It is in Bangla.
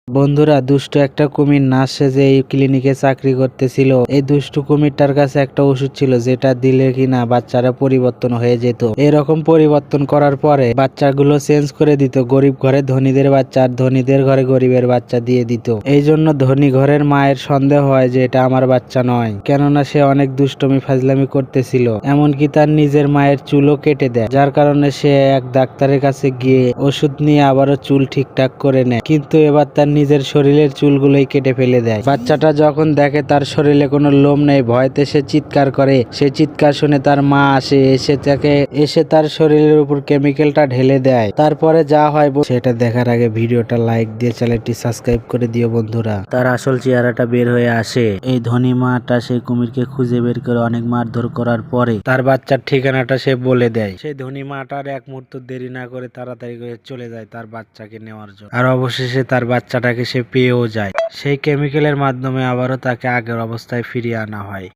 বন্ধুরা, দুষ্ট একটা কুমির নাচ সেজে এই ক্লিনিকে চাকরি করতেছিল। এই দুষ্টু কুমিরটার কাছে একটা ওষুধ ছিল, যেটা দিলে কিনা বাচ্চারা পরিবর্তন হয়ে যেত। এরকম পরিবর্তন করার পরে বাচ্চাগুলো চেঞ্জ করে দিত। গরিব ঘরে ধনীদের বাচ্চা আর ধনীদের ঘরে গরিবের বাচ্চা দিয়ে দিত। এই জন্য ধনী ঘরের মায়ের সন্দেহ হয় যে এটা আমার বাচ্চা নয়, কেননা সে অনেক দুষ্টমি ফাজলামি করতেছিল। এমনকি তার নিজের মায়ের চুলও কেটে দেয়, যার কারণে সে এক ডাক্তারের কাছে গিয়ে ওষুধ নিয়ে আবারও চুল ঠিকঠাক করে নেয়। কিন্তু এবার তার নিজের শরীরের চুলগুলোই কেটে ফেলে দেয়। বাচ্চাটা যখন দেখে তার শরীরে কোনো লোম নেই, ভয়তে সে চিৎকার করে। সে চিৎকার শুনে তার মা এসে তার শরীরের উপর কেমিক্যালটা ঢেলে দেয়। তারপরে যা হয় সেটা দেখার আগে ভিডিওটা লাইক দিয়ে চ্যানেলটি সাবস্ক্রাইব করে দিও বন্ধুরা। তার আসল চেহারাটা বের হয়ে আসে। এই ধনী মাটা সেই কুমিরকে খুঁজে বের করে অনেক মারধর করার পরে তার বাচ্চার ঠিকানাটা সে বলে দেয়। সেই ধনী মাটার এক মুহূর্ত দেরি না করে তাড়াতাড়ি করে চলে যায় তার বাচ্চাকে নেওয়ার জন্য। আর অবশেষে তার বাচ্চাটাকে সে পেয়েও যায়। সেই কেমিক্যালের মাধ্যমে আবারও তাকে আগের অবস্থায় ফিরিয়ে আনা হয়।